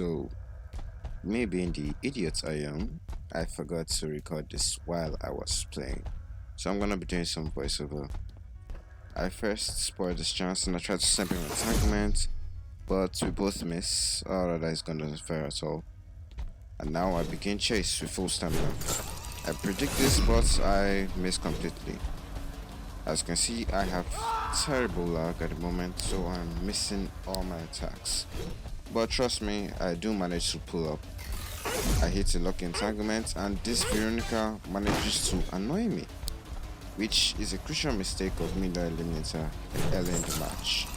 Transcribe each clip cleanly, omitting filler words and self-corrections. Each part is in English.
So, me being the idiot I am, I forgot to record this while I was playing. So I'm gonna be doing some voiceover. I first spoiled this chance and I tried to snipe him entanglement, but we both miss. Oh, that is gonna fair at all. And now I begin chase with full stamina. I predict this, but I miss completely. As you can see, I have terrible lag at the moment, so I'm missing all my attacks. But trust me, I do manage to pull up. I hit a lucky entanglement, and this Veronica manages to annoy me, which is a crucial mistake of me that eliminator early in the match.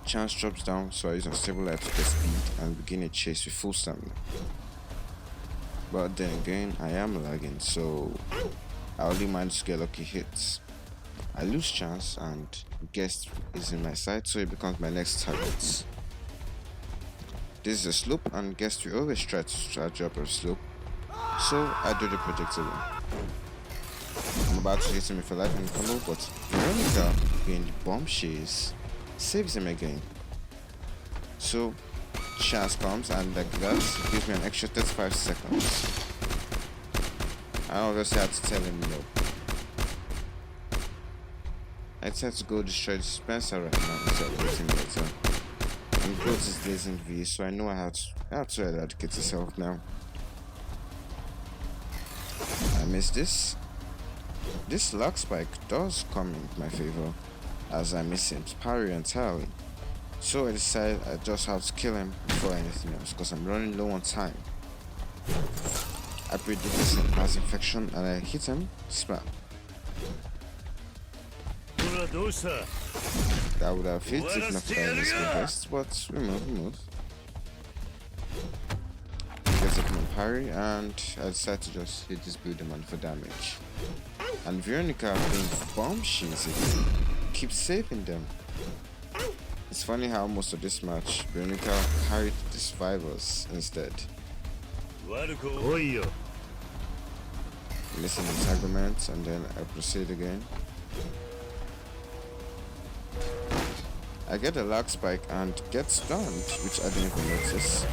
Chance drops down, so I use unstable light to get speed and begin a chase with full stamina. But then again, I am lagging, so I only manage to get lucky hits. I lose chance and guest is in my sight, so it becomes my next target. This is a slope and guest will always try to charge up a slope, so I do the predictable. I'm about to hit him with a lightning combo, but Veronica, being the bomb she is, saves him again. So chance comes and like that gives me an extra 35 seconds. I obviously had to tell him no. I decided to go destroy the dispenser right now instead of waiting later. And growth is blazing V, so I know I have to eradicate itself now. I missed this. This lag spike does come in my favor, as I miss him parry entirely. So I decided I just have to kill him before anything else, because I'm running low on time. I predict this in mass infection and I hit him, spam. That would have hit if not for that miscast, but we move. Gets a command parry and I decided to just hit this builder man for damage. And Veronica, being bomb she's again, keeps saving them. It's funny how most of this match, Veronica carried the survivors instead. Missing entanglement and then I proceed again. I get a lag spike and get stunned, which I didn't even notice.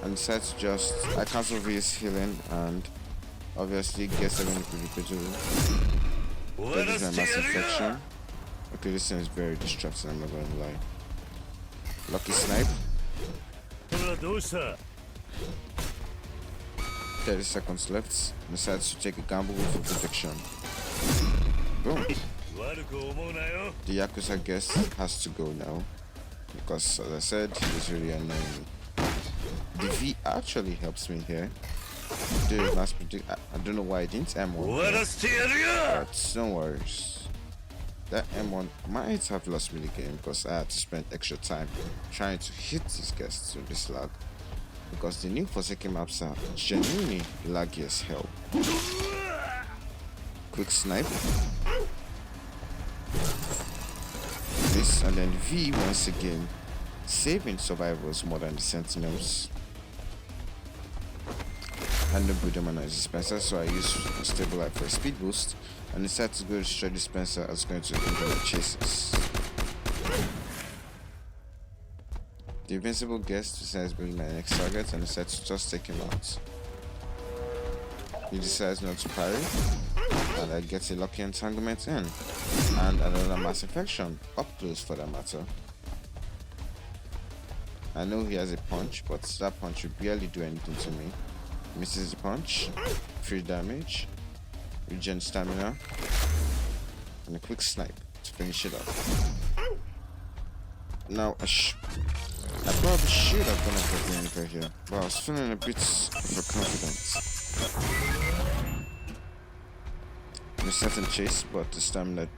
And decide to just, I cancel V's healing and obviously gets everything pretty good. That is my mass infection. Okay, this thing is very distracting, I'm not gonna lie. Lucky snipe. 30 seconds left. Decides to take a gamble for protection. Boom. The Yakuza guest has to go now, because as I said, he's really annoying me. The V actually helps me here. The last predict, I don't know why I didn't M1 here, but don't worry. That M1 might have lost me the game because I had to spend extra time trying to hit these guests with this lag, because the new Forsaken maps are genuinely laggy as hell. Quick snipe. This and then V once again, saving survivors more than the sentinels. And the Buddhaman is dispenser, so I use a stable light for a speed boost and decide to go destroy dispenser as going to hinder the chases. The invincible guest decides to be my next target and decides to just take him out. He decides not to parry, and I get a lucky entanglement in, and another mass infection, up close for that matter. I know he has a punch, but that punch will barely do anything to me. Misses the punch, 3 damage, regen stamina, and a quick snipe to finish it off. Now, I probably should have gone for Veronica here, but I was feeling a bit overconfident. I'm certain chase, but this time that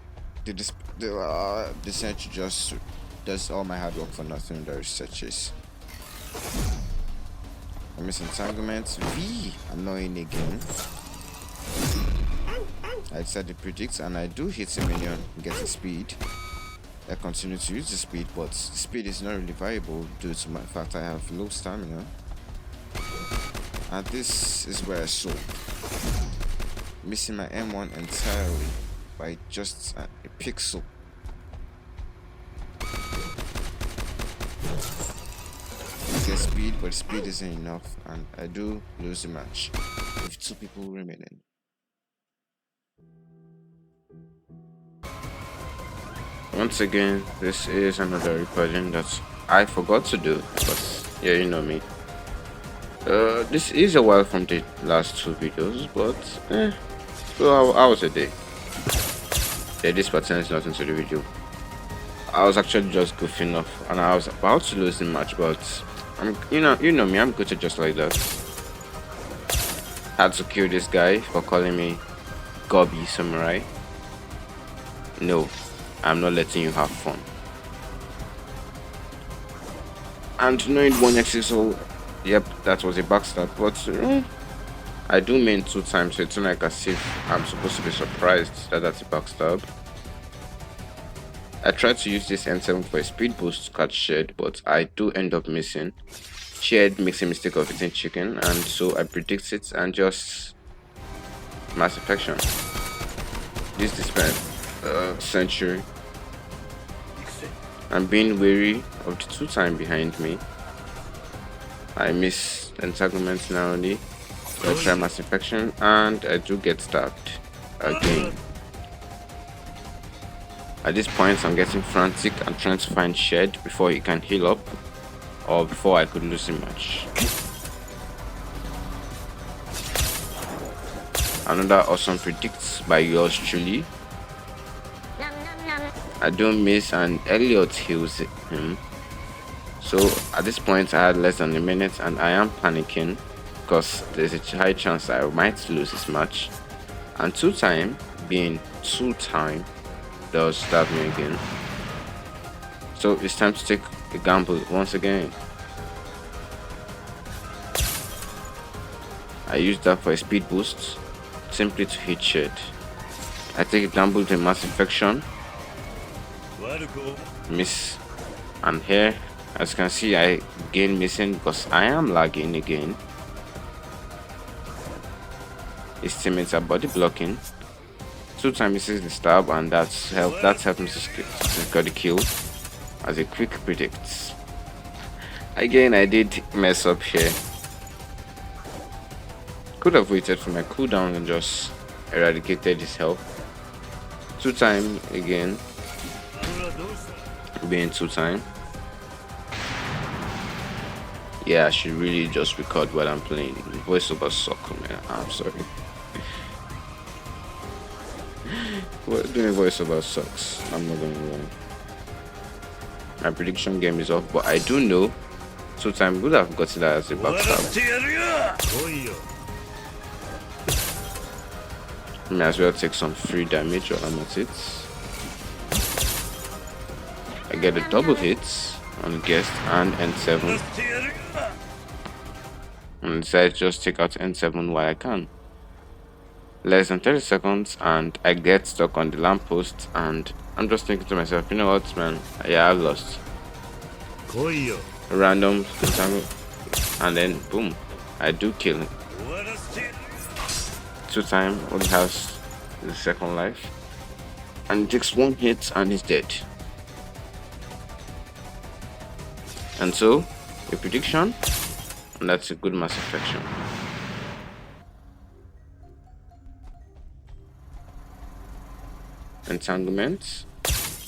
the sentry just does all my hard work for nothing in the reset chase. I miss entanglement. V annoying again. I decided to predict and I do hit a minion and get a speed. I continue to use the speed, but the speed is not really viable due to my fact I have low stamina. And this is where I sold. Missing my M1 entirely by just a pixel. but speed isn't enough, and I do lose the match with two people remaining. Once again, this is another recording that I forgot to do, but yeah, you know me. This is a while from the last two videos, but so how was the day? Yeah, this pertains nothing to the video. I was actually just goofing off, and I was about to lose the match, but you know me, I'm good at just like that. Had to kill this guy for calling me Gobby Samurai. No, I'm not letting you have fun. And knowing 1x, so yep, that was a backstab, but I do main 2 times, so it's not like as if I'm supposed to be surprised that that's a backstab. I tried to use this N7 for a speed boost to catch Shed, but I do end up missing. Shed makes a mistake of eating chicken, and so I predict it and just mass infection. This dispense century. I'm being wary of the 2 time behind me. I miss entanglements narrowly. I try mass infection and I do get stabbed again. At this point, I'm getting frantic and trying to find Shed before he can heal up, or before I could lose the match. Another awesome predict by yours truly. I don't miss, and Elliot heals him. So at this point, I had less than a minute, and I am panicking because there's a high chance I might lose this match. And 2 time being 2 time does stab me again. So it's time to take a gamble once again. I use that for a speed boost, simply to hit Shed. I take a gamble with a mass infection, miss, and here, as you can see, I gain missing because I am lagging again. His teammates are body blocking. 2 times misses the stab, and that's helped me to secure the kill as a quick predict. Again, I did mess up here. Could have waited for my cooldown and just eradicated his health. 2 time again, being 2 time. Yeah, I should really just record what I'm playing. Voiceover suck, man. I'm sorry. Well, doing voiceover sucks. I'm not gonna lie. My prediction game is off, but I do know 2 time would have gotten that as a backstab. May as well take some free damage while I'm at it. I get a double hit on guest and N7. And decide to just take out N7 while I can. Less than 30 seconds and I get stuck on the lamppost, and I'm just thinking to myself, you know what, man, yeah, I lost. Random entangle, and then boom, I do kill him. 2 time only has the second life, and it takes 1 hit and he's dead. And so, a prediction, and that's a good mass infection. Entanglement,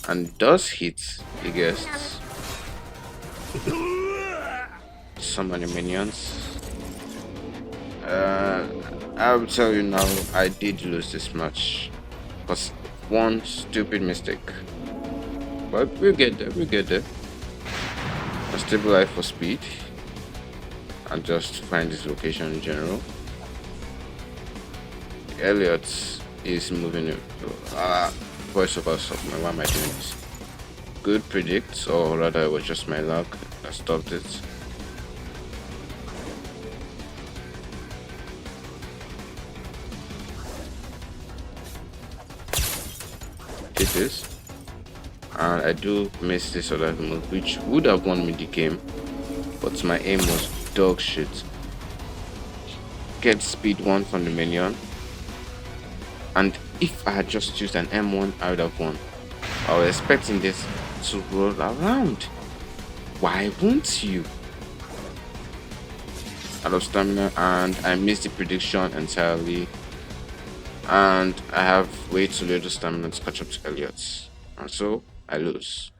and does hit the guests. So many minions. I will tell you now, I did lose this match because 1 stupid mistake. But we'll get there, A stable life for speed, and just find this location in general. Elliot is moving it. Voiceover suck, man. Why am I doing this? Good predict, or rather, it was just my luck that stopped it. Hit this, and I do miss this other move, which would have won me the game, but my aim was dog shit. Get speed 1 from the minion, and if I had just used an M1, I would have won. I was expecting this to roll around. Why won't you? out of stamina, and I missed the prediction entirely. And I have way too little stamina to catch up to Elliot. And so I lose.